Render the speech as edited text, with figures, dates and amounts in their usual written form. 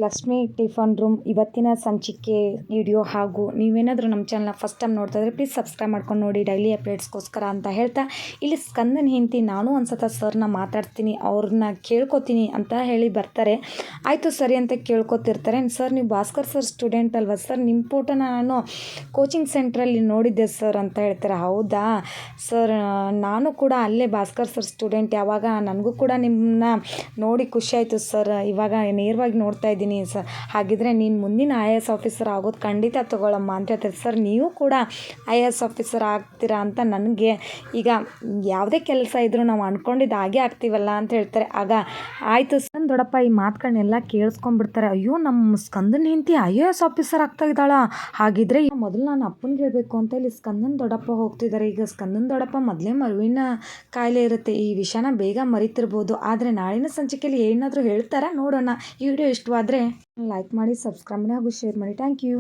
Lakshmi tiffin room ಇವತ್ತಿನ ಸಂಚಿಕೆ video. ಹಾಗೂ ನೀವೇನಾದರೂ ನಮ್ಮ ಚಾನಲ್ನ ಫಸ್ಟ್ ಟೈಮ್ ನೋಡ್ತಾ ಇದ್ರೆ ಪ್ಲೀಸ್ ಸಬ್ಸ್ಕ್ರೈಬ್ ಮಾಡ್ಕೊಂಡು ನೋಡಿ, ಡೈಲಿ ಅಪ್ಡೇಟ್ಸ್ಗೋಸ್ಕರ ಅಂತ ಹೇಳ್ತಾ, ಇಲ್ಲಿ ಸ್ಕಂದನ ಹೆಂಡತಿ ನಾನು ಒಂದ್ಸತ ಸರ್ನ ಮಾತಾಡ್ತೀನಿ, ಅವ್ರನ್ನ ಕೇಳ್ಕೊತೀನಿ ಅಂತ ಹೇಳಿ ಬರ್ತಾರೆ. ಆಯಿತು ಸರಿ ಅಂತ ಕೇಳ್ಕೊತಿರ್ತಾರೆ. ಸರ್ ನೀವು ಭಾಸ್ಕರ್ ಸರ್ ಸ್ಟೂಡೆಂಟ್ ಅಲ್ವಾ ಸರ್, ನಿಮ್ಮ ಫೋಟೋನ ನಾನು ಕೋಚಿಂಗ್ ಸೆಂಟ್ರಲ್ಲಿ ನೋಡಿದ್ದೆ ಸರ್ ಅಂತ ಹೇಳ್ತಾರೆ. ಹೌದಾ ಸರ್, ನಾನು ಕೂಡ ಅಲ್ಲೇ ಭಾಸ್ಕರ್ ಸರ್ ಸ್ಟೂಡೆಂಟ್. ಯಾವಾಗ ನನಗೂ ಕೂಡ ನಿಮ್ಮನ್ನ ನೋಡಿ ಖುಷಿ ಆಯಿತು ಸರ್, ಇವಾಗ ನೇರವಾಗಿ ನೋಡ್ತಾ ಇದ್ದೀನಿ ಸರ್. ಹಾಗಿದ್ರೆ ನೀನು ಮುಂದಿನ IAS ಆಫೀಸರ್ ಆಗೋದು ಖಂಡಿತ ತಗೊಳ್ಳಮ್ಮ ಅಂತ ಹೇಳ್ತಾರೆ. ಸರ್ ನೀವು ಕೂಡ IAS ಆಫೀಸರ್ ಆಗ್ತೀರಾ ಅಂತ ನನಗೆ ಈಗ ಯಾವುದೇ ಕೆಲಸ ಇದ್ದರೂ ನಾವು ಅಂದ್ಕೊಂಡಿದ್ದು ಹಾಗೆ ಆಗ್ತೀವಲ್ಲ ಅಂತ ಹೇಳ್ತಾರೆ. ಆಗ ಆಯಿತು ಸರ್ ದೊಡ್ಡಪ್ಪ ಈ ಮಾತುಗಳನ್ನೆಲ್ಲ ಕೇಳಿಸ್ಕೊಂಡ್ಬಿಡ್ತಾರೆ. ಅಯ್ಯೋ ನಮ್ಮ ಸ್ಕಂದನ ಹೆಂಡತಿ IAS ಆಫೀಸರ್ ಆಗ್ತಾ ಇದ್ದಾಳ, ಹಾಗಿದ್ರೆ ಮೊದಲು ನಾನು ಅಪ್ಪನಿಗೆ ಹೇಳಬೇಕು ಅಂತ ಇಲ್ಲಿ ಸ್ಕಂದನ ದೊಡ್ಡಪ್ಪ ಹೋಗ್ತಿದ್ದಾರೆ. ಈಗ ಸ್ಕಂದನ ದೊಡ್ಡಪ್ಪ ಮೊದಲೇ ಮರುವಿನ ಕಾಯಿಲೆ ಇರುತ್ತೆ, ಈ ವಿಷಯನ ಬೇಗ ಮರಿತಿರ್ಬೋದು. ಆದರೆ ನಾಳಿನ ಸಂಚಿಕೆಯಲ್ಲಿ ಏನಾದರೂ ಹೇಳ್ತಾರಾ ನೋಡೋಣ. ಈ ವಿಡಿಯೋ ಇಷ್ಟವಾದರೆ ಲೈಕ್ ಮಾಡಿ, ಸಬ್ಸ್ಕ್ರೈಬ್ ಮಾಡಿ ಹಾಗೂ ಶೇರ್ ಮಾಡಿ. Thank you.